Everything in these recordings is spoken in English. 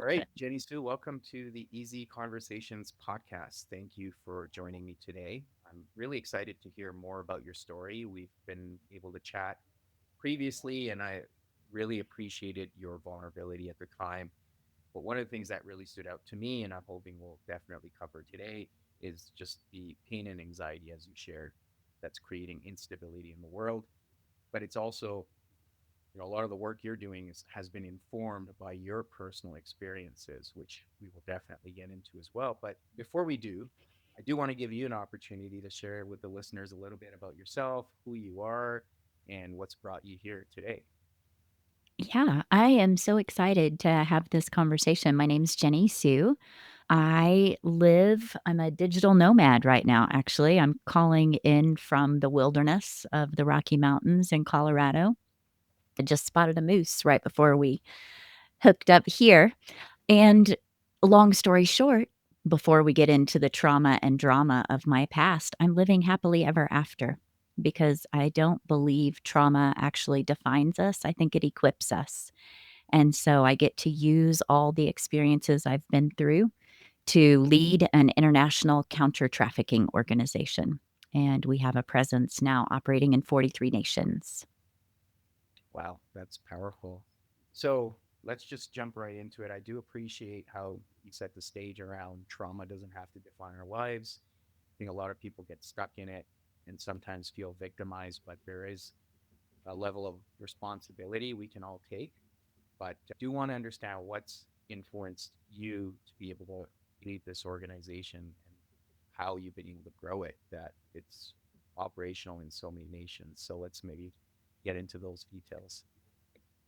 All right, Jennisue, welcome to the Easy Conversations podcast. Thank you for joining me today. I'm really excited to hear more about your story. We've been able to chat previously, and I really appreciated your vulnerability at the time. But one of the things that really stood out to me, and I'm hoping we'll definitely cover today, is just the pain and anxiety, as you shared, that's creating instability in the world. But it's also a lot of the work you're doing has been informed by your personal experiences, which we will definitely get into as well. But before we do, I do want to give you an opportunity to share with the listeners a little bit about yourself, who you are, and what's brought you here today. Yeah, I am so excited to have this conversation. My name's Jenny Sue. I'm a digital nomad right now, actually. I'm calling in from the wilderness of the Rocky Mountains in Colorado. I just spotted a moose right before we hooked up here. And long story short, before we get into the trauma and drama of my past, I'm living happily ever after because I don't believe trauma actually defines us. I think it equips us. And so I get to use all the experiences I've been through to lead an international counter trafficking organization. And we have a presence now operating in 43 nations. Wow, that's powerful. So let's just jump right into it. I do appreciate how you set the stage around trauma doesn't have to define our lives. I think a lot of people get stuck in it and sometimes feel victimized, but there is a level of responsibility we can all take. But I do want to understand what's influenced you to be able to lead this organization and how you've been able to grow it, that it's operational in so many nations. So let's maybe get into those details.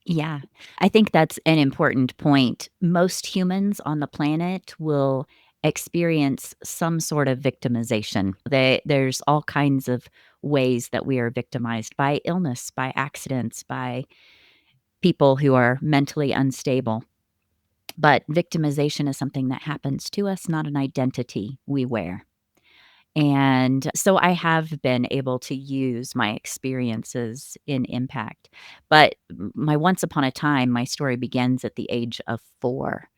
Yeah, I think that's an important point. Most humans on the planet will experience some sort of victimization. There's all kinds of ways that we are victimized by illness, by accidents, by people who are mentally unstable. But victimization is something that happens to us, not an identity we wear. And so I have been able to use my experiences in impact. But my once upon a time, my story begins at the age of 4.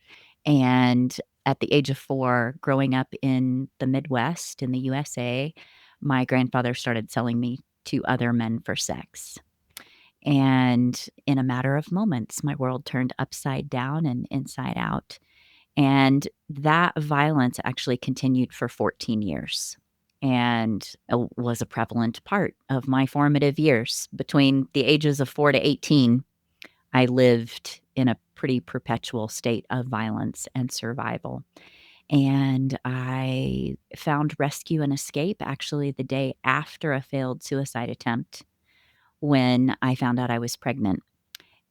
And at the age of 4, growing up in the Midwest in the USA, my grandfather started selling me to other men for sex. And in a matter of moments, my world turned upside down and inside out. And that violence actually continued for 14 years and was a prevalent part of my formative years. Between the ages of 4 to 18, I lived in a pretty perpetual state of violence and survival. And I found rescue and escape actually the day after a failed suicide attempt when I found out I was pregnant.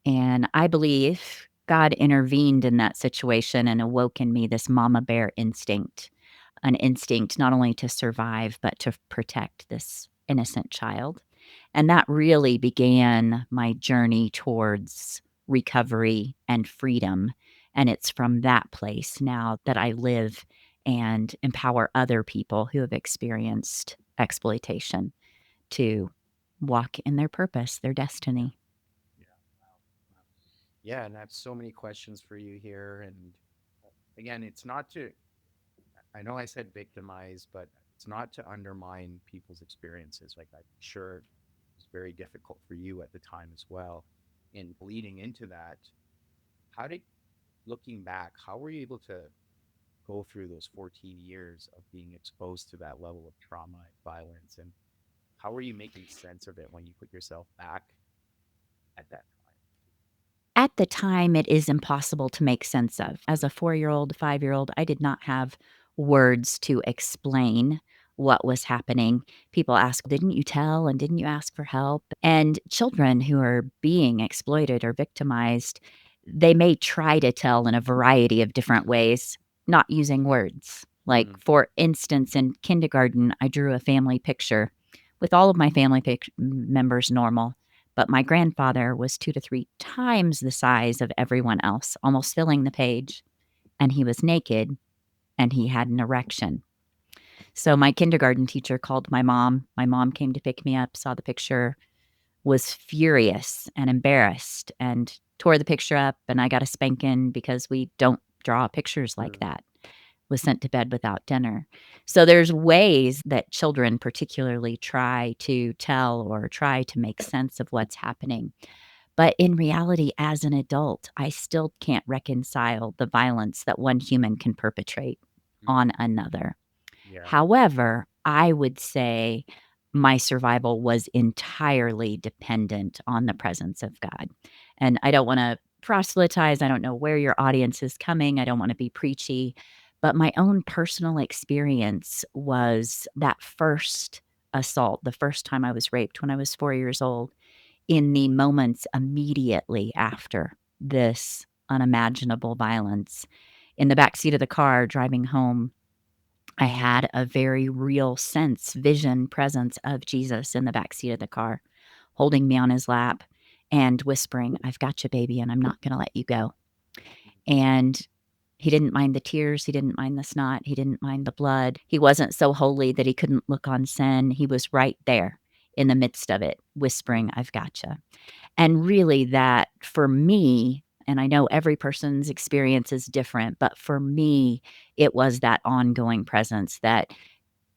And I believe God intervened in that situation and awoke in me this mama bear instinct, an instinct not only to survive, but to protect this innocent child. And that really began my journey towards recovery and freedom. And it's from that place now that I live and empower other people who have experienced exploitation to walk in their purpose, their Yeah. destiny. Yeah. Wow. Wow. Yeah. And I have so many questions for you here. And again, it's not to, I know I said victimize, but it's not to undermine people's experiences. Like I'm sure it was very difficult for you at the time as well. And leading into that, how did, looking back, how were you able to go through those 14 years of being exposed to that level of trauma and violence? And how were you making sense of it when you put yourself back at that time? At the time, it is impossible to make sense of. As a 4-year-old, 5-year-old, I did not have words to explain what was happening. People ask, "Didn't you tell, and didn't you ask for help?" And children who are being exploited or victimized, they may try to tell in a variety of different ways, not using words. Like, Mm, for instance, in kindergarten, I drew a family picture with all of my family members normal, but my grandfather was 2 to 3 times the size of everyone else, almost filling the page, and he was naked, and he had an erection. So my kindergarten teacher called my mom. My mom came to pick me up, saw the picture, was furious and embarrassed, and tore the picture up, and I got a spanking because we don't draw pictures like Mm, that, was sent to bed without dinner. So there's ways that children particularly try to tell or try to make sense of what's happening. But in reality, as an adult, I still can't reconcile the violence that one human can perpetrate on mm, another. yeah. However, I would say my survival was entirely dependent on the presence of God. And I don't want to proselytize. I don't know where your audience is coming. I don't want to be preachy. But my own personal experience was that first assault, the first time I was raped when I was 4 years old, in the moments immediately after this unimaginable violence. In the backseat of the car driving home, I had a very real sense, vision, presence of Jesus in the backseat of the car, holding me on his lap and whispering, "I've got you, baby, and I'm not going to let you go." Mm, And he didn't mind the tears. He didn't mind the snot. He didn't mind the blood. He wasn't so holy that he couldn't look on sin. He was right there in the midst of it, whispering, mm, "I've got you." And really, that for me, and I know every person's experience is different, but for me, it was that ongoing presence that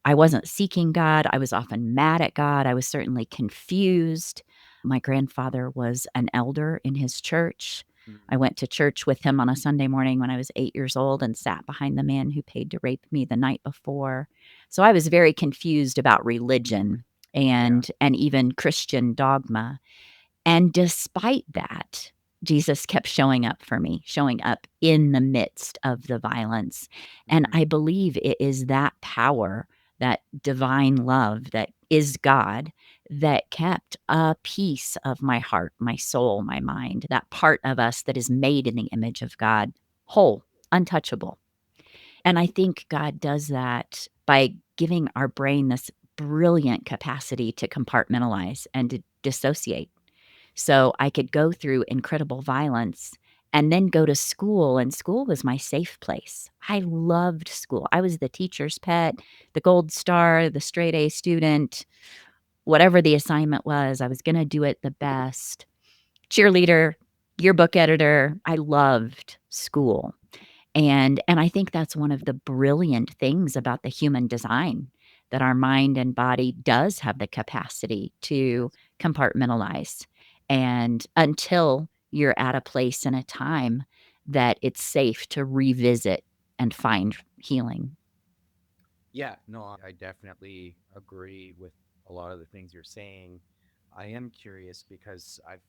I wasn't seeking God. I was often mad at God. I was certainly confused. My grandfather was an elder in his church. I mm, went to church with him on a Sunday morning when I was 8 years old and sat behind the man who paid to rape me the night before. So I was very confused about religion yeah. and even Christian dogma. And despite that, Jesus kept showing up for me, showing up in the midst of the violence. And Mm, I believe it is that power, that divine love that is God, that kept a piece of my heart, my soul, my mind, that part of us that is made in the image of God, whole, untouchable. And I think God does that by giving our brain this brilliant capacity to compartmentalize and to dissociate. So I could go through incredible violence and then go to school, and school was my safe place. I loved school. I was the teacher's pet, the gold star, the straight A student, whatever the assignment was, I was going to do it the best. Cheerleader, yearbook editor. I loved school. And I think that's one of the brilliant things about the human design, that our mind and body does have the capacity to yes. compartmentalize. And until you're at a place and a time that it's safe to revisit and find healing. Yeah, no, I definitely agree with a lot of the things you're saying. I am curious because I've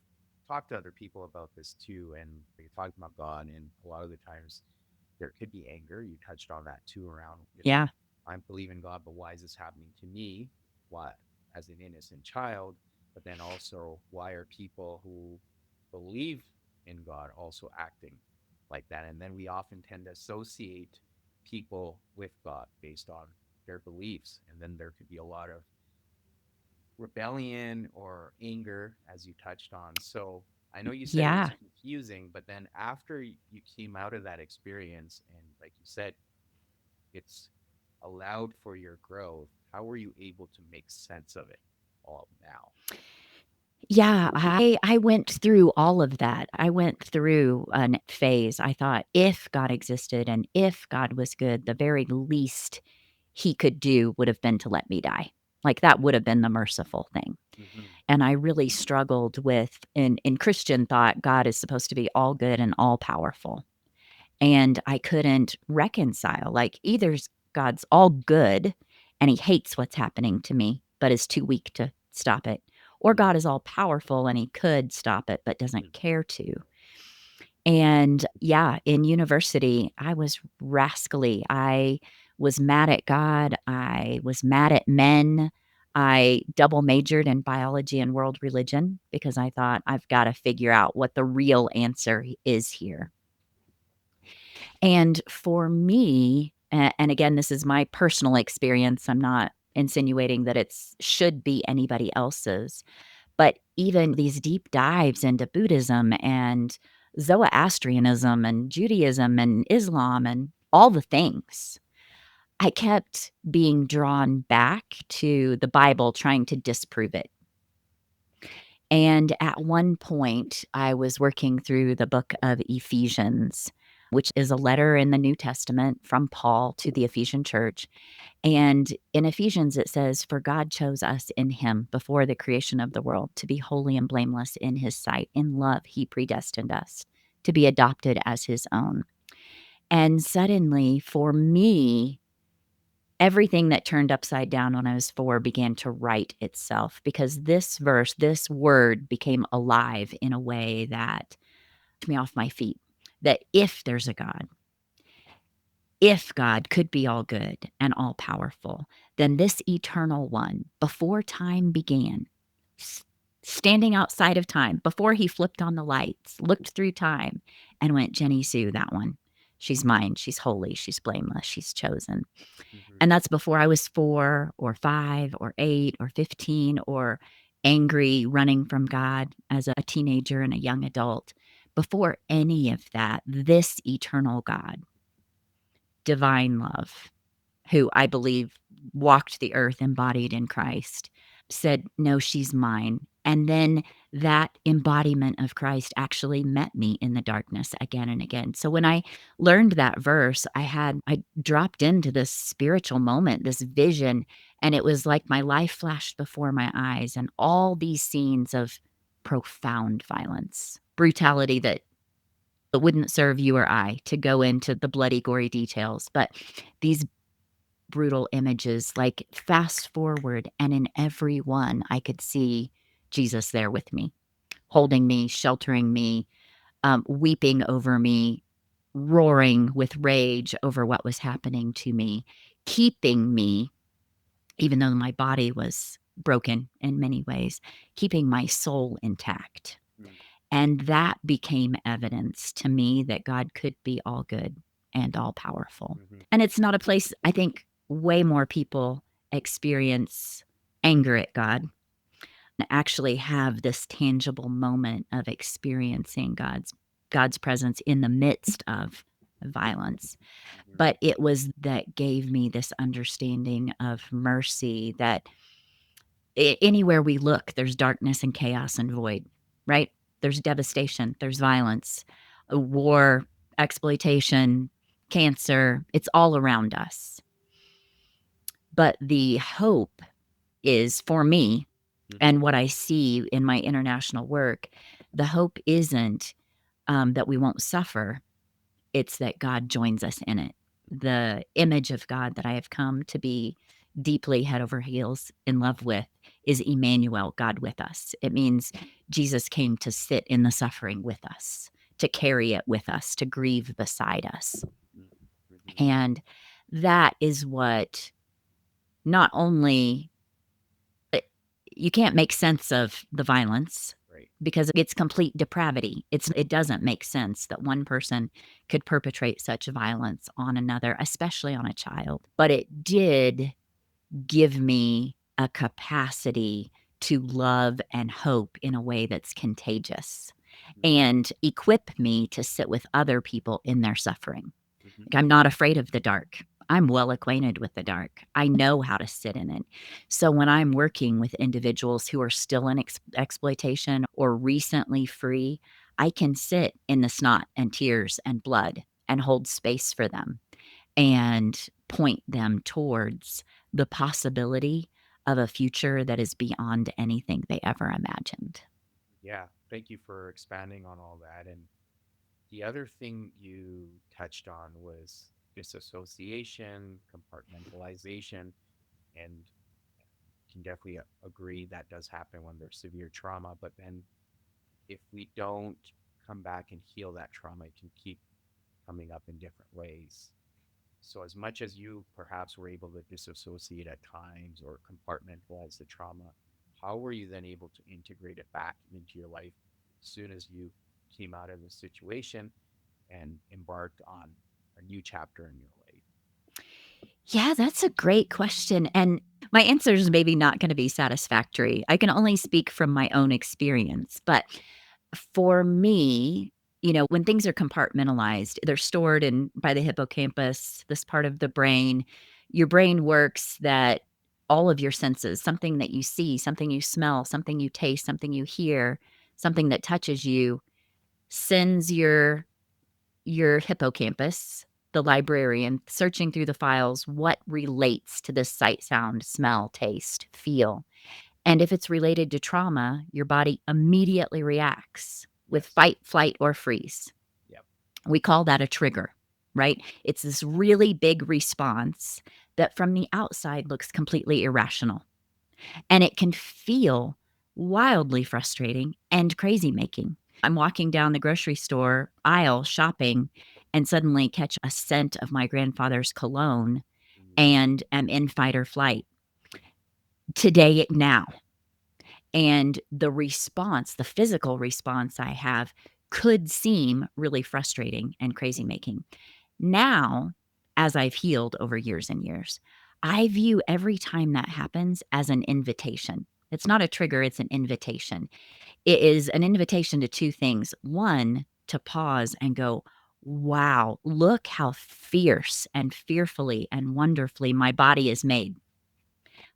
talked to other people about this too, and we talked about God, and a lot of the times there could be anger. You touched on that too around, Yeah. I believe in God, but why is this happening to me? Why, as an innocent child? But then also, why are people who believe in God also acting like that? And then we often tend to associate people with God based on their beliefs. And then there could be a lot of rebellion or anger, as you touched on. So I know you said it was Yeah. confusing, but then after you came out of that experience, and like you said, it's allowed for your growth, how were you able to make sense of it all now? Yeah, I went through all of that. I went through an phase. I thought if God existed and if God was good, the very least he could do would have been to let me die. Like that would have been the merciful thing. Mm-hmm. And I really struggled with in Christian thought, God is supposed to be all good and all powerful. And I couldn't reconcile, like, either God's all good and he hates what's happening to me, but is too weak to stop it, or Mm-hmm. God is all powerful and he could stop it, but doesn't care to. And yeah, in university, I was rascally. I was mad at God. I was mad at men. I double majored in biology and world religion because I thought I've got to figure out what the real answer is here. And for me, and again, this is my personal experience. I'm not insinuating that it's should be anybody else's, but even these deep dives into Buddhism and Zoroastrianism and Judaism and Islam and all the things, I kept being drawn back to the Bible trying to disprove it. And at one point, I was working through the book of Ephesians. which is a letter in the New Testament from Paul to the Ephesian church. And in Ephesians, it says, "For God chose us in him before the creation of the world to be holy and blameless in his sight. In love, he predestined us to be adopted as his own." And suddenly, for me, everything that turned upside down when I was 4 began to right itself, because this verse, this word became alive in a way that took me off my feet. That if there's a God, if God could be all good and all powerful, then this eternal one, before time began, standing outside of time, before he flipped on the lights, looked through time and went, "Jennisue, that one. She's mine. She's holy. She's blameless. She's chosen." Mm-hmm. And that's before I was 4 or 5 or 8 or 15 or angry, running from God as a teenager and a young adult. Before any of that, this eternal God, divine love, who I believe walked the earth embodied in Christ, said, "No, she's mine." And then that embodiment of Christ actually met me in the darkness again and again. So when I learned that verse, I dropped into this spiritual moment, this vision, and it was like my life flashed before my eyes and all these scenes of profound violence, brutality that wouldn't serve you or I to go into the bloody, gory details, but these brutal images, like fast forward, and in every one, I could see Jesus there with me, holding me, sheltering me, weeping over me, roaring with rage over what was happening to me, keeping me, even though my body was broken in many ways, keeping my soul intact. And that became evidence to me that God could be all good and all powerful. Mm-hmm. And it's not a place, I think way more people experience anger at God and actually have this tangible moment of experiencing God's presence in the midst of violence. Mm-hmm. But it was that gave me this understanding of mercy that anywhere we look, there's darkness and chaos and void, right? There's devastation, there's violence, war, exploitation, cancer. It's all around us. But the hope is for me Mm-hmm. and what I see in my international work, the hope isn't that we won't suffer, it's that God joins us in it. The image of God that I have come to be deeply head over heels in love with is Emmanuel, God with us. It means Jesus came to sit in the suffering with us, to carry it with us, to grieve beside us. Mm-hmm. And that is what not only you can't make sense of the violence Right. because it's complete depravity. It doesn't make sense that one person could perpetrate such violence on another, especially on a child. But it did give me a capacity to love and hope in a way that's contagious and equip me to sit with other people in their suffering. Mm-hmm. Like, I'm not afraid of the dark. I'm well acquainted with the dark. I know how to sit in it. So when I'm working with individuals who are still in exploitation or recently free, I can sit in the snot and tears and blood and hold space for them and point them towards the possibility of a future that is beyond anything they ever imagined. Yeah. Thank you for expanding on all that. And the other thing you touched on was disassociation, compartmentalization, and can definitely agree that does happen when there's severe trauma. But then if we don't come back and heal that trauma, it can keep coming up in different ways. So, as much as you perhaps were able to disassociate at times or compartmentalize the trauma, how were you then able to integrate it back into your life as soon as you came out of the situation and embarked on a new chapter in your life? Yeah, that's a great question. And my answer is maybe not going to be satisfactory. I can only speak from my own experience. But for me, when things are compartmentalized, they're stored in by the hippocampus, this part of the brain. Your brain works that all of your senses, something that you see, something you smell, something you taste, something you hear, something that touches you, sends your your hippocampus, the librarian, searching through the files, what relates to this sight, sound, smell, taste, feel. And if it's related to trauma, your body immediately reacts with Yes. fight, flight, or freeze. Yep. We call that a trigger, right? It's this really big response that from the outside looks completely irrational. And it can feel wildly frustrating and crazy making. I'm walking down the grocery store aisle shopping and suddenly catch a scent of my grandfather's cologne Mm, and am in fight or flight today, now. And the response, the physical response I have could seem really frustrating and crazy making. Now, as I've healed over years and years, I view every time that happens as an invitation. It's not a trigger, it's an invitation. It is an invitation to two things. One, to pause and go, wow, look how fierce and fearfully and wonderfully my body is made.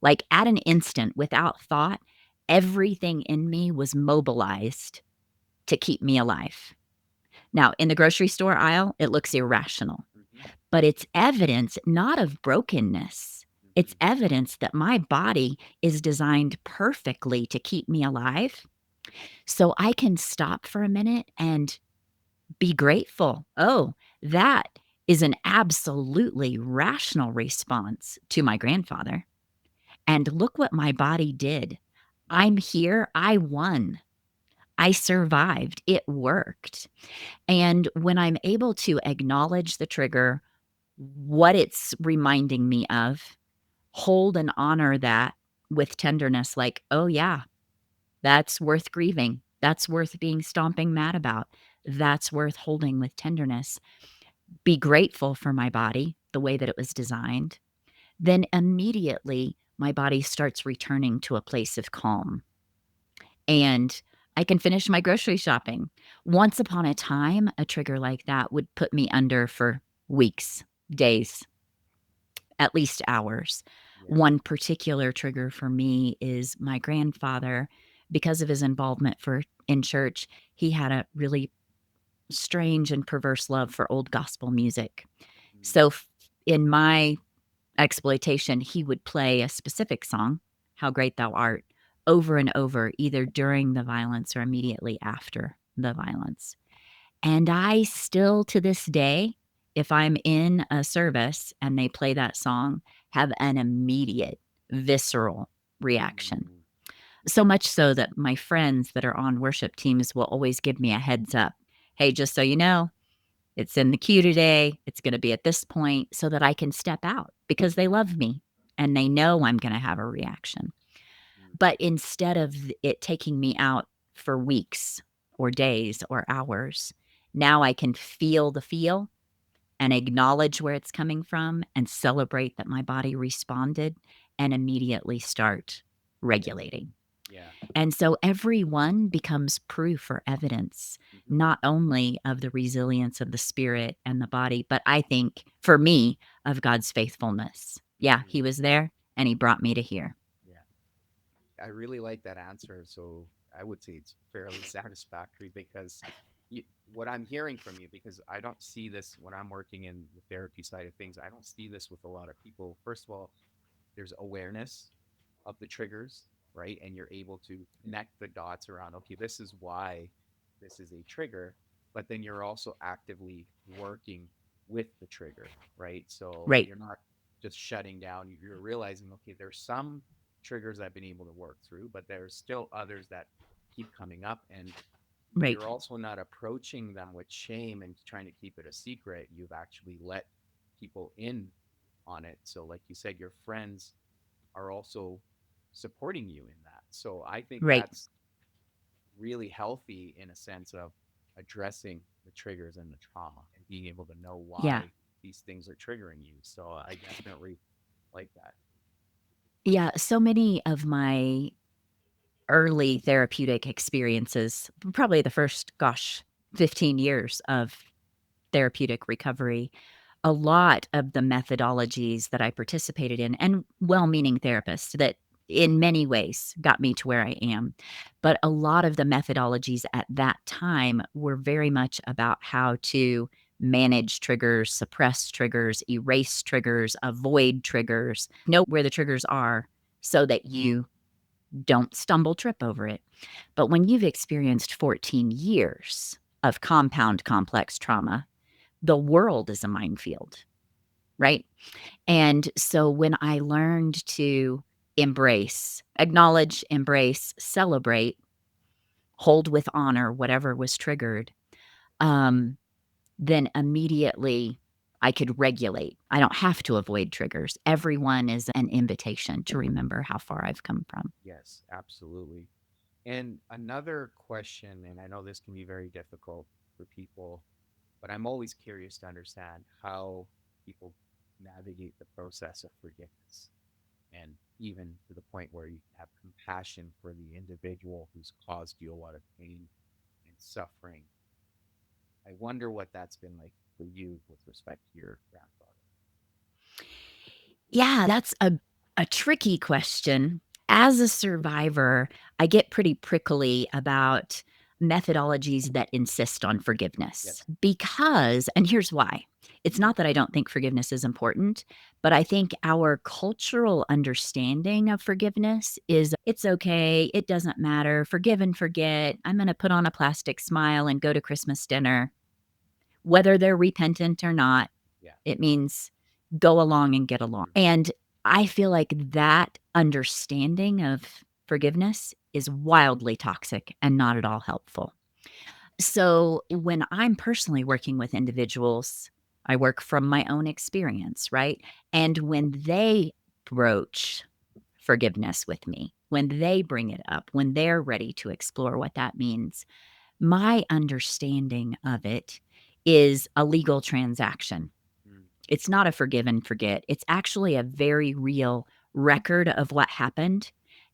Like at an instant, without thought, everything in me was mobilized to keep me alive. Now, in the grocery store aisle, it looks irrational, mm-hmm, but it's evidence not of brokenness. mm-hmm, It's evidence that my body is designed perfectly to keep me alive. So I can stop for a minute and be grateful. Oh, that is an absolutely rational response to my grandfather. And look what my body did. I'm here. I won. I survived. It worked. And when I'm able to acknowledge the trigger, what it's reminding me of, hold and honor that with tenderness, like, oh, yeah, that's worth grieving. That's worth being stomping mad about. That's worth holding with tenderness. Be grateful for my body, the way that it was designed. Then immediately my body starts returning to a place of calm and I can finish my grocery shopping. Once upon a time, a trigger like that would put me under for weeks, days, at least hours. yeah. One particular trigger for me is my grandfather, because of his involvement for in church, he had a really strange and perverse love for old gospel music. Mm, So in my exploitation, he would play a specific song, How Great Thou Art, over and over, either during the violence or immediately after the violence. And I still, to this day, if I'm in a service and they play that song, have an immediate visceral reaction. mm, So much so that my friends that are on worship teams will always give me a heads up. Hey, just so you know, it's in the queue today. It's going to be at this point so that I can step out because they love me and they know I'm going to have a reaction. mm, But instead of it taking me out for weeks or days or hours, now I can feel the feel and acknowledge where it's coming from and celebrate that my body responded and immediately start yeah. regulating. Yeah. And so everyone becomes proof or evidence, Mm-hmm, not only of the resilience of the spirit and the body, but I think for me, of God's faithfulness. Yeah, mm, he was there and he brought me to here. yeah. I really like that answer. So I would say it's fairly satisfactory because you, what I'm hearing from you, because I don't see this when I'm working in the therapy side of things, I don't see this with a lot of people. First of all, there's awareness of the triggers, right? And you're able to connect the dots around, okay, this is why this is a trigger, but then you're also actively working with the trigger, right? So Right, you're not just shutting down, you're realizing, okay, there's some triggers I've been able to work through, but there's still others that keep coming up. And right, you're also not approaching them with shame and trying to keep it a secret. You've actually let people in on it. So, like you said, your friends are also supporting you in that. So I think right. that's really healthy in a sense of addressing the triggers and the trauma and being able to know Yeah. why these things are triggering you. So I definitely like that. Yeah. So many of my early therapeutic experiences, probably the first, gosh, 15 years of therapeutic recovery, a lot of the methodologies that I participated in, and well meaning therapists that in many ways got me to where I am. But a lot of the methodologies at that time were very much about how to manage triggers, suppress triggers, erase triggers, avoid triggers, know where the triggers are so that you don't stumble, trip over it. But when you've experienced 14 years of compound complex trauma, the world is a minefield, right? And so when I learned to embrace, acknowledge, embrace, celebrate, hold with honor whatever was triggered, um, then immediately I could regulate. I don't have to avoid triggers. Everyone is an invitation to remember how far I've come from. Yes, absolutely. And another question, and I know this can be very difficult for people, but I'm always curious to understand how people navigate the process of forgiveness, and even to the point where you have compassion for the individual who's caused you a lot of pain and suffering. I wonder what that's been like for you with respect to your grandfather. Yeah, that's a tricky question. As a survivor, I get pretty prickly about methodologies that insist on forgiveness Yes. because, and here's why. It's not that I don't think forgiveness is important, but I think our cultural understanding of forgiveness is it's okay, it doesn't matter, forgive and forget. I'm going to put on a plastic smile and go to Christmas dinner, whether they're repentant or not. Yeah. It means go along and get along. Mhm. And I feel like that understanding of forgiveness is wildly toxic and not at all helpful. So when I'm personally working with individuals, I work from my own experience, right? And when they broach forgiveness with me, when they bring it up, when they're ready to explore what that means, my understanding of it is a legal transaction. Mm. It's not a forgive and forget. It's actually a very real record of what happened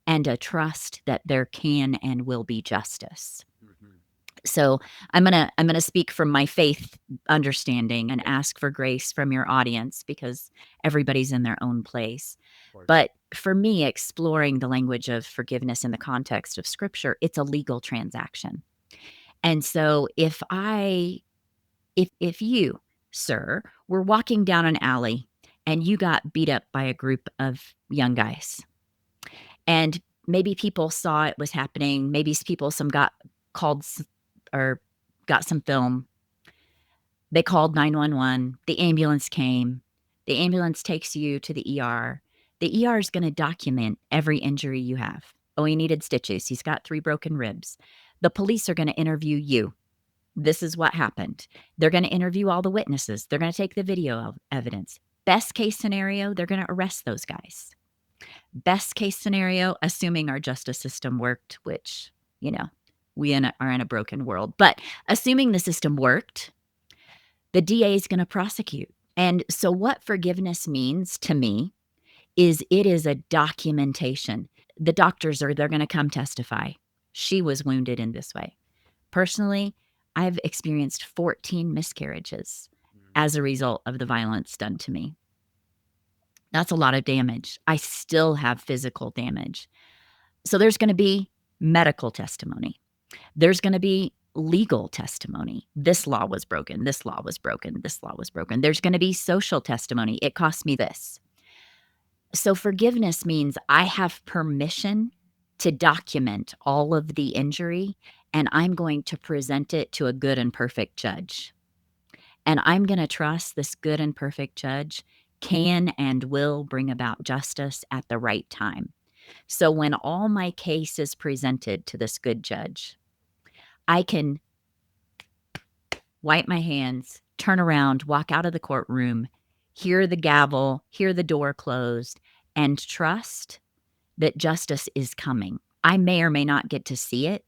and a trust that there can and will be justice. Mhm. So I'm gonna speak from my faith understanding and Yes, ask for grace from your audience because everybody's in their own place. of course. But for me, exploring the language of forgiveness in the context of scripture, it's a legal transaction. And so if you, sir, were walking down an alley and you got beat up by a group of young guys, and maybe people saw it was happening, maybe people some got called or got some film, they called 911, the ambulance came, the ambulance takes you to the ER. The ER is going to document every injury you have. Oh, he needed stitches. He's got 3 broken ribs. The police are going to interview you. This is what happened. They're going to interview all the witnesses. They're going to take the video evidence. Best case scenario, they're going to arrest those guys. Best case scenario, assuming our justice system worked, which, you know, are in a broken world. But assuming the system worked, the DA is going to prosecute. And so, what forgiveness means to me is it is a documentation. The doctors they're going to come testify. She was wounded in this way. Personally, I've experienced 14 miscarriages Mm. as a result of the violence done to me. That's a lot of damage. I still have physical damage. So there's going to be medical testimony. There's going to be legal testimony. This law was broken. This law was broken. This law was broken. There's going to be social testimony. It cost me this. So forgiveness means I have permission to document all of the injury and I'm going to present it to a good and perfect judge. And I'm going to trust this good and perfect judge can and will bring about justice at the right time. So when all my case is presented to this good judge, I can wipe my hands, turn around, walk out of the courtroom, hear the gavel, hear the door closed, and trust that justice is coming. I may or may not get to see it,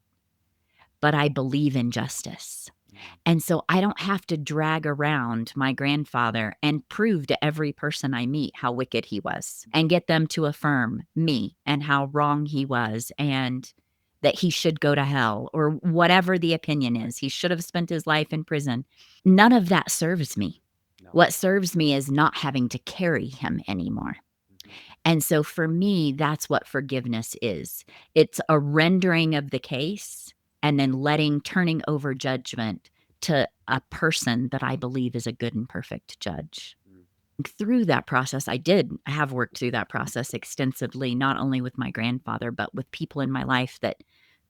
but I believe in justice. Mm. And so I don't have to drag around my grandfather and prove to every person I meet how wicked he was and get them to affirm me and how wrong he was and that he should go to hell or whatever the opinion Right. is. He should have spent his life in prison. None of that serves me. No. What serves me is not having to carry him anymore. Mhm. And so for me, that's what forgiveness is. It's a rendering of the case and then turning over judgment to a person that I believe is a good and perfect judge. Mm. Through that process, I did have worked through that process extensively, not only with my grandfather, but with people in my life that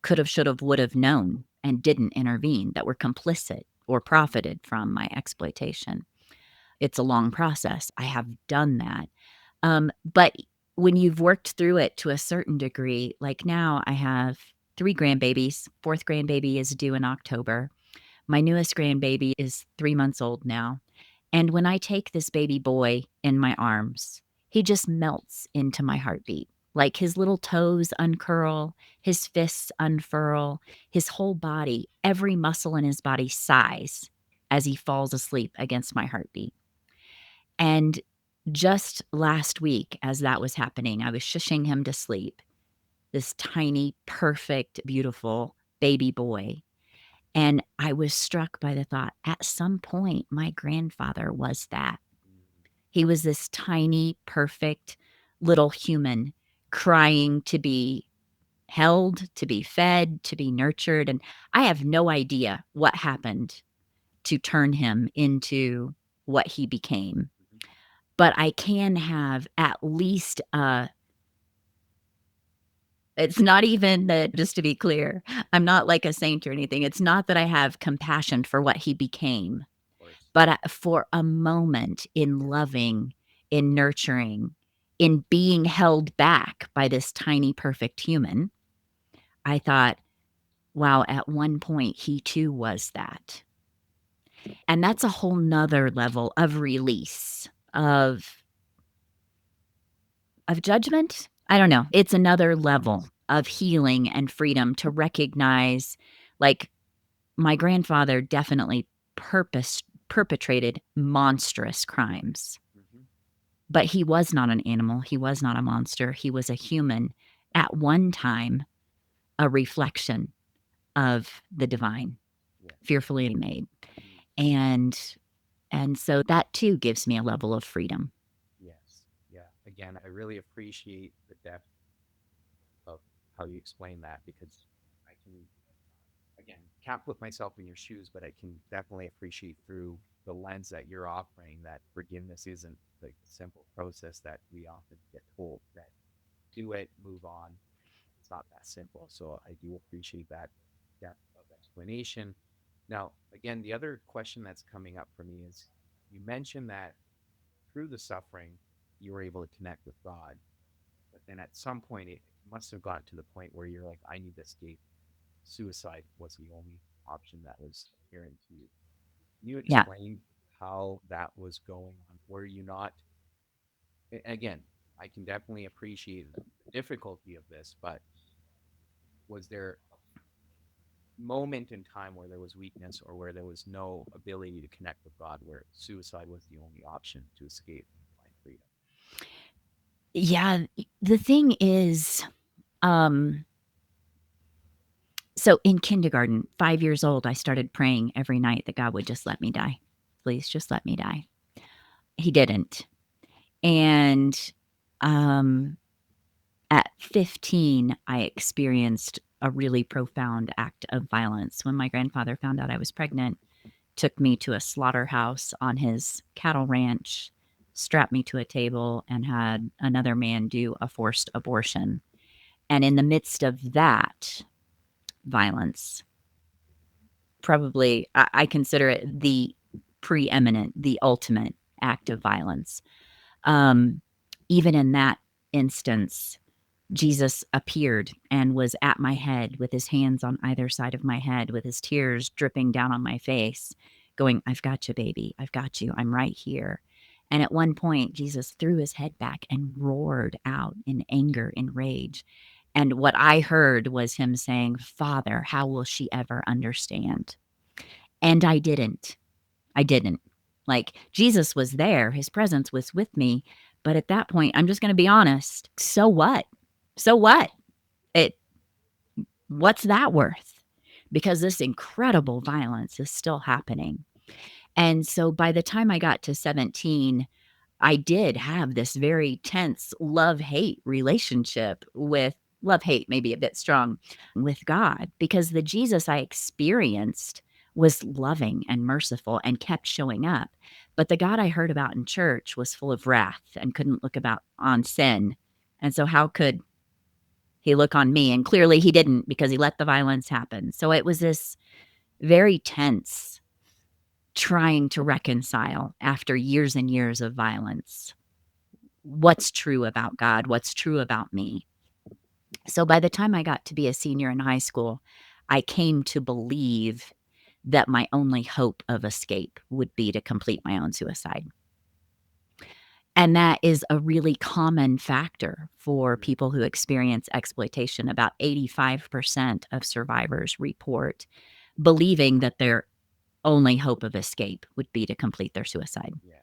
could have, should have, would have known and didn't intervene, that were complicit or profited from my exploitation. It's a long process. I have done that. But when you've worked through it to a certain degree, like now I have 3 grandbabies. 4th grandbaby is due in October. My newest grandbaby is 3 months old now. And when I take this baby boy in my arms, he just melts into my heartbeat. Like his little toes uncurl, his fists unfurl, his whole body, every muscle in his body sighs as he falls asleep against my heartbeat. And just last week, as that was happening, I was shushing him to sleep, this tiny, perfect, beautiful baby boy. And I was struck by the thought, at some point, my grandfather was that. Mm. He was this tiny, perfect little human crying to be held, to be fed, to be nurtured. And I have no idea what happened to turn him into what he became. Mhm. But I can have at least it's not even that, just to be clear, I'm not like a saint or anything. It's not that I have compassion for what he became, Of course. but for a moment in loving, in nurturing, in being held back by this tiny, perfect human, I thought, wow, at one point he too was that. And that's a whole nother level of release, of judgment? I don't know. It's another level Yes. of Yeah. healing and freedom to recognize, like, my grandfather definitely perpetrated monstrous crimes, Mhm. but he was not an animal. He was not a monster. He was a human, at one time, a reflection of the divine, Yes. fearfully made. Mm. And and so that too gives me a level of freedom. Yes. Yeah. Again, I really appreciate the depth of how you explain that because I can, again, can't put myself in your shoes, but I can definitely appreciate through the lens that you're offering that forgiveness isn't like the simple process that we often get told that do it, move on. It's not that simple. So I do appreciate that depth of explanation. Now, again, the other question that's coming up for me is you mentioned that through the suffering, you were able to connect with God. But then at some point, it must have gotten to the point where you're like, I need to escape. Suicide was the only option that was apparent to you. Can you Yeah. explain how that was going on? Were you not, again, I can definitely appreciate the difficulty of this, but was there a moment in time where there was weakness or where there was no ability to connect with God, where suicide was the only option to escape and find freedom? Yeah, the thing is, um so in kindergarten, 5 years old, I started praying every night that God would just let me die. Please just let me die. He didn't. And um, at 15, I experienced a really profound act of violence when my grandfather found out I was pregnant, took me to a slaughterhouse on his cattle ranch, strapped me to a table, and had another man do a forced abortion. And in the midst of that violence, probably I consider it the preeminent, the ultimate act of violence. Um, Even in that instance, Jesus appeared and was at my head with his hands on either side of my head, with his tears dripping down on my face, going, I've got you, baby. I've got you. I'm right here. And at one point, Jesus threw his head back and roared out in anger, in rage. And what I heard was him saying, Father, how will she ever understand? And I didn't. I didn't. Like, Jesus was there, his presence was with me. But at that point, I'm just going to be honest. So what? So what? It What's that worth? Because this incredible violence is still happening. And so by the time I got to 17, I did have this very tense love hate relationship with love hate, maybe a bit strong, with God, because the Jesus I experienced was loving and merciful and kept showing up. But the God I heard about in church was full of wrath and couldn't look about on sin. And so how could he look on me? And clearly he didn't, because he let the violence happen. So it was this very tense trying to reconcile after years and years of violence. What's true about God? What's true about me? So by the time I got to be a senior in high school, I came to believe that my only hope of escape would be to complete my own suicide. And that is a really common factor for Mm. people who experience exploitation. About 85% of survivors report believing that their only hope of escape would be to complete their suicide. Yeah.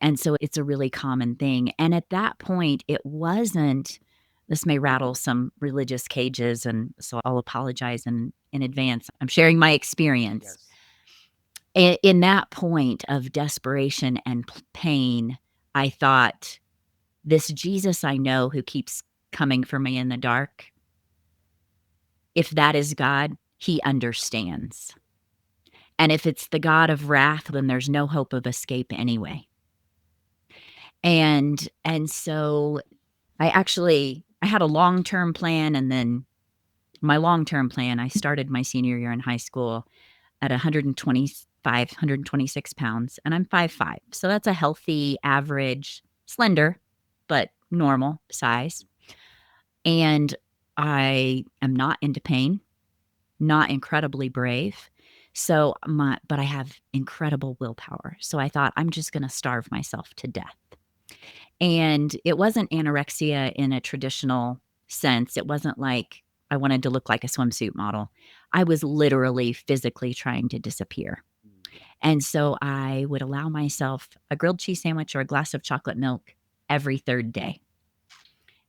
And so it's a really common thing. And at that point, it wasn't, this may rattle some religious cages, and so I'll apologize in advance. I'm sharing my experience. Yes. In that point of desperation and pain, I thought, this Jesus I know who keeps coming for me in the dark, if that is God, he understands. And if it's the God of wrath, then there's no hope of escape anyway. And so I had a long-term plan, and then my long-term plan, I started my senior year in high school at 125, 126 pounds, and I'm 5'5". So that's a healthy, average, slender, but normal size. And I am not into pain, not incredibly brave. But I have incredible willpower. So I thought, I'm just going to starve myself to death. And it wasn't anorexia in a traditional sense. It wasn't like I wanted to look like a swimsuit model. I was literally physically trying to disappear. Mm. And so I would allow myself a grilled cheese sandwich or a glass of chocolate milk every third day.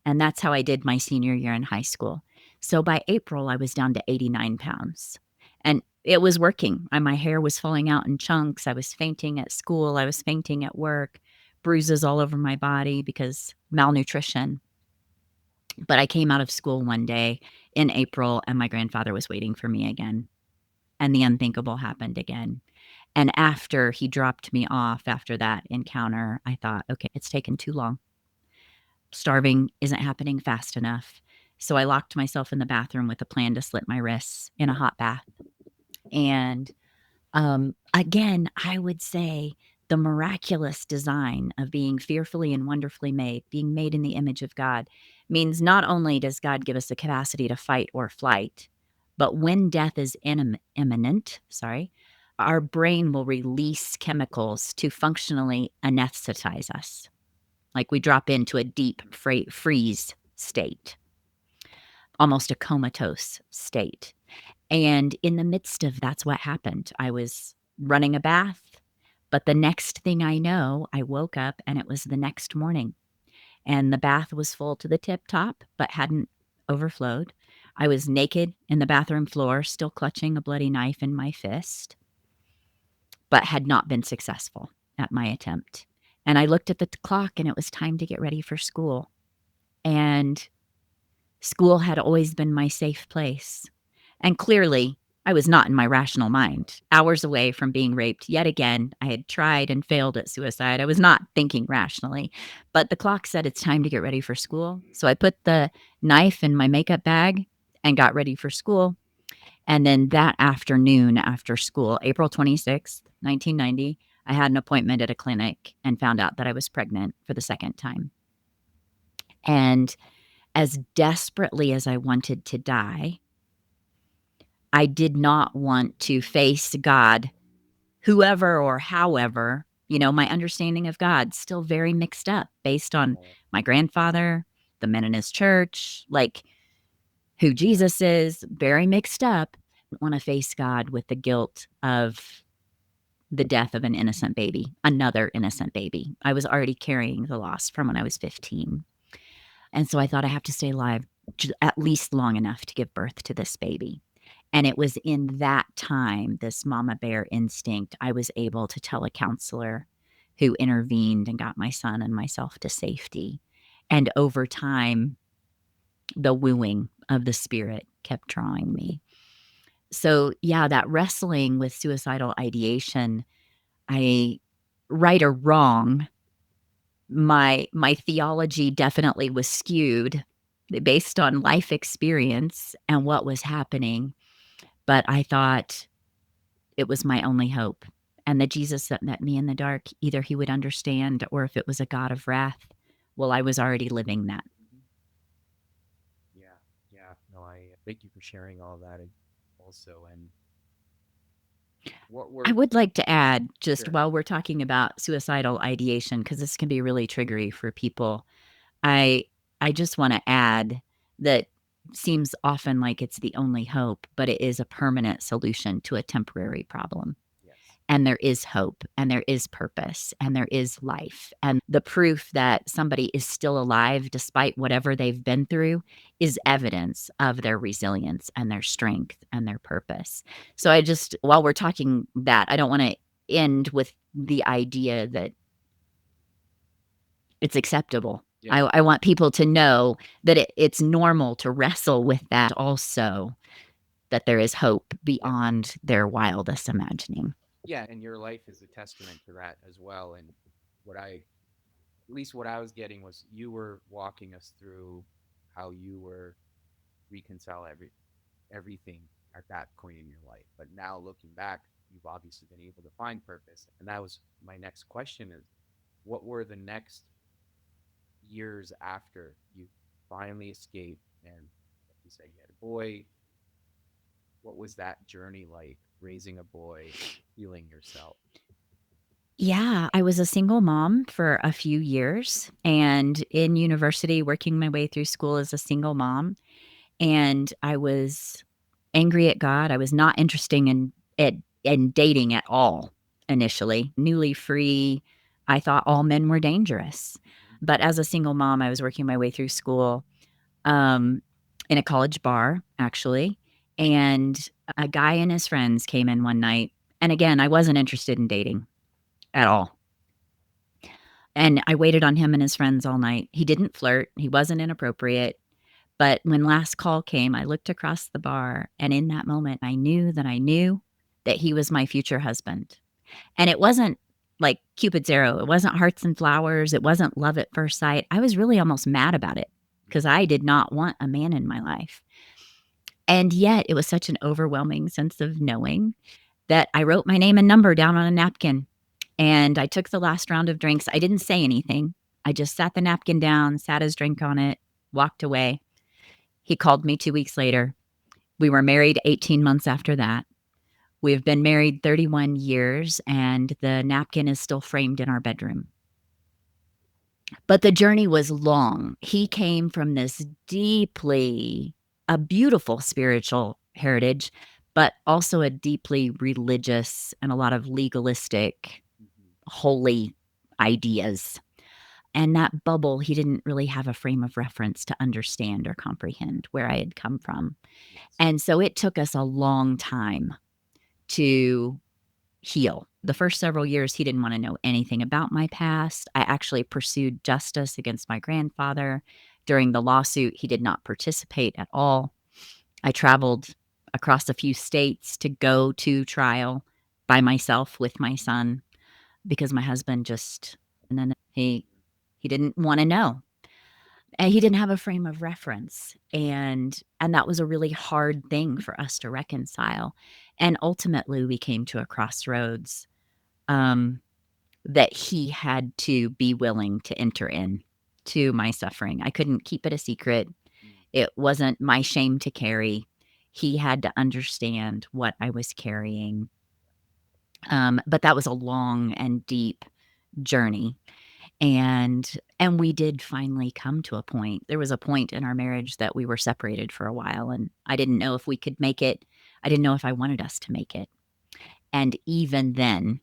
And that's how I did my senior year in high school. So by April, I was down to 89 pounds. And it was working. My hair was falling out in chunks. I was fainting at school. I was fainting at work, bruises all over my body because malnutrition. But I came out of school one day in April, and my grandfather was waiting for me again. And the unthinkable happened again. And after he dropped me off after that encounter, I thought, okay, it's taken too long. Starving isn't happening fast enough. So I locked myself in the bathroom with a plan to slit my wrists in a hot bath. And again, I would say the miraculous design of being fearfully and wonderfully made, being made in the image of God, means not only does God give us the capacity to fight or flight, but when death is imminent, our brain will release chemicals to functionally anesthetize us. Like we drop into a deep freeze state, almost a comatose state. And in the midst of that's what happened. I was running a bath, but the next thing I know, I woke up and it was the next morning. And the bath was full to the tip top, but hadn't overflowed. I was naked in the bathroom floor, still clutching a bloody knife in my fist, but had not been successful at my attempt. And I looked at the clock and it was time to get ready for school. And school had always been my safe place. And clearly, I was not in my rational mind. Hours away from being raped yet again, I had tried and failed at suicide. I was not thinking rationally, but the clock said it's time to get ready for school. So I put the knife in my makeup bag and got ready for school. And then that afternoon after school, April 26th, 1990, I had an appointment at a clinic and found out that I was pregnant for the second time. And as desperately as I wanted to die, I did not want to face God, whoever or however. My understanding of God still very mixed up based on Right. my grandfather, the men in his church, like who Jesus is, very mixed up. I want to face God with the guilt of the death of an innocent baby, another innocent baby. I was already carrying the loss from when I was 15. And so I thought I have to stay alive at least long enough to give birth to this baby. And it was in that time, this mama bear instinct, I was able to tell a counselor who intervened and got my son and myself to safety. And over time, the wooing of the spirit kept drawing me. So, yeah, that wrestling with suicidal ideation, I right or wrong, my theology definitely was skewed based on life experience and what was happening, but I thought it was my only hope, and the Jesus that met me in the dark, either he would understand or if it was a God of wrath, well, I was already living that. Mhm. Yeah, yeah. No, I thank you for sharing all that also. And what I were would like to add, just sure. while we're talking about suicidal ideation, because this can be really triggery for people, I I just wanna add that seems often like it's the only hope, but it is a permanent solution to a temporary problem. Yes. And there is hope, and there is purpose, and there is life, and the proof that somebody is still alive despite whatever they've been through is evidence of their resilience and their strength and their purpose. So I just while we're talking that, I don't wanna end with the idea that it's acceptable. Yeah. I want people to know that it's normal to wrestle with that also, that there is hope Yeah. beyond their wildest imagining. Yeah. And your life is a testament to that as well. And what I, at least what I was getting was you were walking us through how you were reconcile everything at that point in your life. But now looking back, you've obviously been able to find purpose. And that was my next question is what were the next years after you finally escaped and like you said you had a boy? What was that journey like raising a boy, healing yourself? Yeah, I was a single mom for a few years and in university working my way through school as a single mom, and I was angry at God. I was not interested in dating at all initially. Newly free, I thought all men were dangerous. Mm-hmm. But as a single mom, I was working my way through school, um, in a college bar, actually, and a guy and his friends came in one night, and again, I wasn't interested in dating at all. And I waited on him and his friends all night. He didn't flirt, he wasn't inappropriate. But when last call came, I looked across the bar, and in that moment, I knew that he was my future husband. And it wasn't like Cupid's arrow, it wasn't hearts and flowers, it wasn't love at first sight. I was really almost mad about it because I did not want a man in my life. And yet, it was such an overwhelming sense of knowing that I wrote my name and number down on a napkin and I took the last round of drinks. I didn't say anything. I just sat the napkin down, sat his drink on it, walked away. He called me 2 weeks later. We were married 18 months after that. We've been married 31 years, and the napkin is still framed in our bedroom. But the journey was long. He came from this deeply, a beautiful spiritual heritage, but also a deeply religious and a lot of legalistic, Mm-hmm. holy ideas. And that bubble, he didn't really have a frame of reference to understand or comprehend where I had come from. Yes. And so it took us a long time to heal. The first several years, he didn't want to know anything about my past. I actually pursued justice against my grandfather. During the lawsuit, he did not participate at all. I traveled across a few states to go to trial by myself with my son because my husband just, and then he didn't want to know. And he didn't have a frame of reference, and that was a really hard thing for us to reconcile. And ultimately, we came to a crossroads, um, that he had to be willing to enter in to my suffering. I couldn't keep it a secret. Mm. It wasn't my shame to carry. He had to understand what I was carrying. But that was a long and deep journey. And we did finally come to a point. There was a point in our marriage that we were separated for a while, and I didn't know if we could make it. I didn't know if I wanted us to make it. And even then,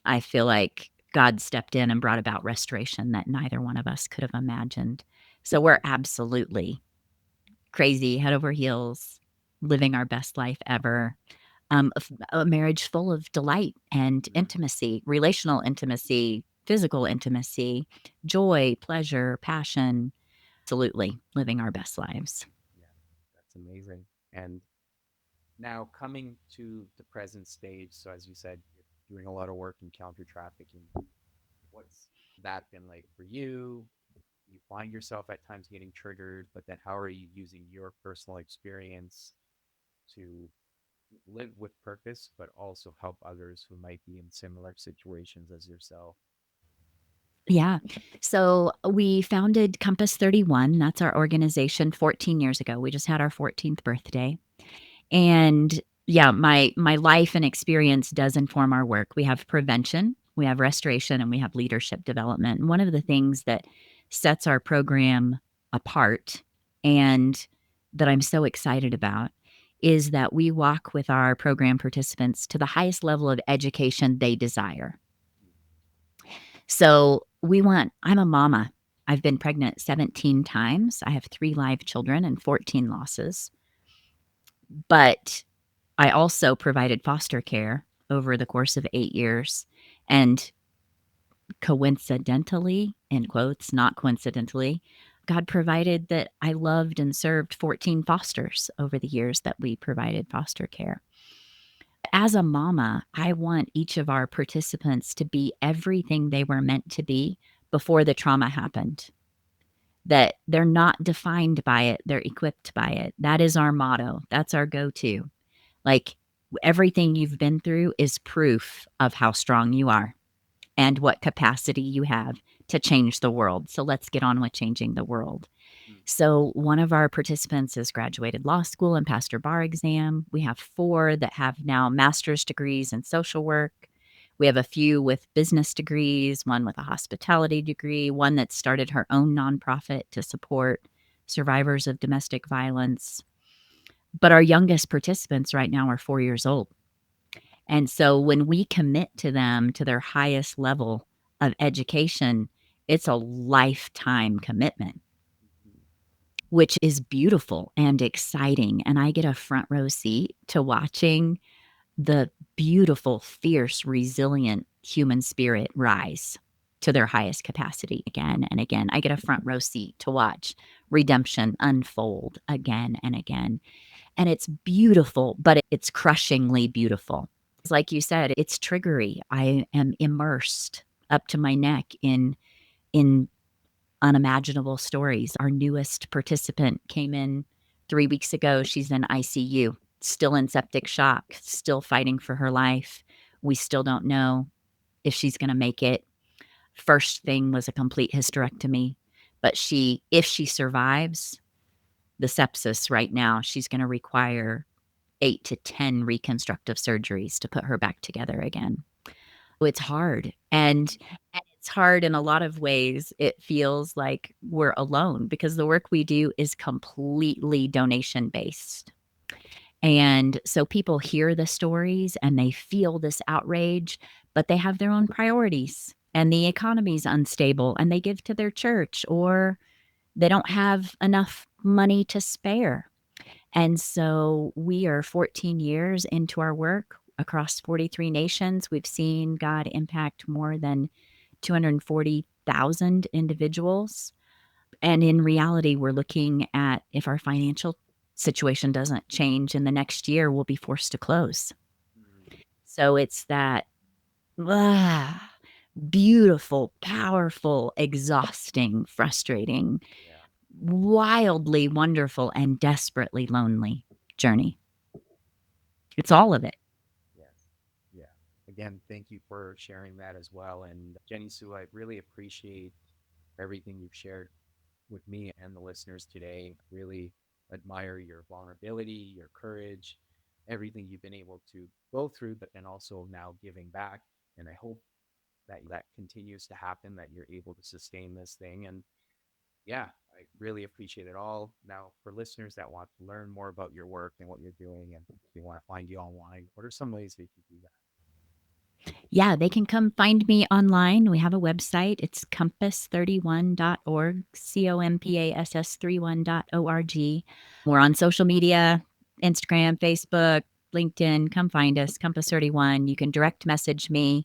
I feel like God stepped in and brought about restoration that neither one of us could have imagined. So we're absolutely crazy, head over heels, living our best life ever. A marriage full of delight and Mm. intimacy, relational intimacy, physical intimacy, joy, pleasure, passion. Absolutely living our best lives. Yeah, that's amazing. And Now, coming to the present stage, so as you said, you're doing a lot of work in counter trafficking. What's that been like for you? You find yourself at times getting triggered, but then how are you using your personal experience to live with purpose, but also help others who might be in similar situations as yourself? Yeah. So we founded Compass 31. That's our organization 14 years ago. We just had our 14th birthday. And yeah, my life and experience does inform our work. We have prevention, we have restoration, and we have leadership development. And one of the things that sets our program apart and that I'm so excited about is that we walk with our program participants to the highest level of education they desire. So I'm a mama. I've been pregnant 17 times. I have 3 live children and 14 losses. But I also provided foster care over the course of 8 years. And coincidentally, in quotes, not coincidentally, God provided that I loved and served 14 fosters over the years that we provided foster care. As a mama, I want each of our participants to be everything they were meant to be before the trauma happened. That they're not defined by it, they're equipped by it. That is our motto. That's our go to. Like, everything you've been through is proof of how strong you are and what capacity you have to change the world. So let's get on with changing the world. Mm, So one of our participants has graduated law school and passed her bar exam. We have 4 that have now master's degrees in social work. We have a few with business degrees, one with a hospitality degree, one that started her own nonprofit to support survivors of domestic violence. But our youngest participants right now are 4 years old. And so when we commit to them to their highest level of education, it's a lifetime commitment, mhm, which is beautiful and exciting. And I get a front row seat to watching the beautiful, fierce, resilient human spirit rise to their highest capacity again and again. I get a front row seat to watch redemption unfold again and again. And it's beautiful, but it's crushingly beautiful. Like you said, it's triggery. I am immersed up to my neck in unimaginable stories. Our newest participant came in 3 weeks ago. She's in ICU, still in septic shock, still fighting for her life. We still don't know if she's going to make it. First thing was a complete hysterectomy, but if she survives the sepsis right now, she's going to require 8 to 10 reconstructive surgeries to put her back together again. It's hard. And it's hard in a lot of ways. It feels like we're alone because the work we do is completely donation based. And so people hear the stories and they feel this outrage, but they have their own priorities and the economy's unstable and they give to their church or they don't have enough money to spare. And so we are 14 years into our work across 43 nations. We've seen God impact more than 240,000 individuals. And in reality, we're looking at if our financial situation doesn't change in the next year, we'll be forced to close. mm, So it's that ah, beautiful, powerful, exhausting, frustrating, yeah. wildly wonderful, and desperately lonely journey. It's all of it. Yes. Yeah. Again, thank you for sharing that as well. And Jenny Sue, I really appreciate everything you've shared with me and the listeners today. Really admire your vulnerability, your courage, everything you've been able to go through, but then also now giving back. And I hope that that continues to happen, that you're able to sustain this thing. And yeah, I really appreciate it all. Now, for listeners that want to learn more about your work and what you're doing, and they want to find you online, what are some ways they can do that? Yeah, they can come find me online. We have a website. It's compass31.org, COMPASS31.org. We're on social media, Instagram, Facebook, LinkedIn. Come find us, Compass 31. You can direct message me.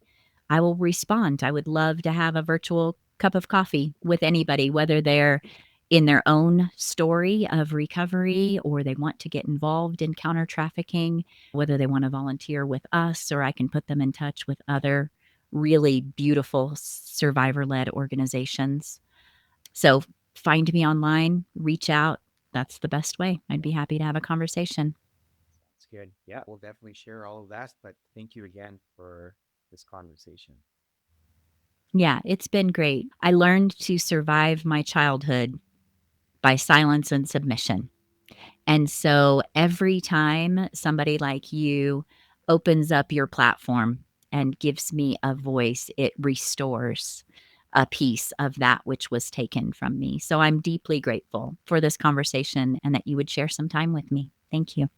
I will respond. I would love to have a virtual cup of coffee with anybody, whether they're in their own story of recovery, or they want to get involved in counter trafficking, whether they want to volunteer with us or I can put them in touch with other really beautiful survivor led organizations. So find me online, reach out. That's the best way. I'd be happy to have a conversation. Sounds good. Yeah, we'll definitely share all of that. But thank you again for this conversation. Yeah, it's been great. I learned to survive my childhood by silence and submission. And so every time somebody like you opens up your platform and gives me a voice, it restores a piece of that which was taken from me. So I'm deeply grateful for this conversation and that you would share some time with me. Thank you.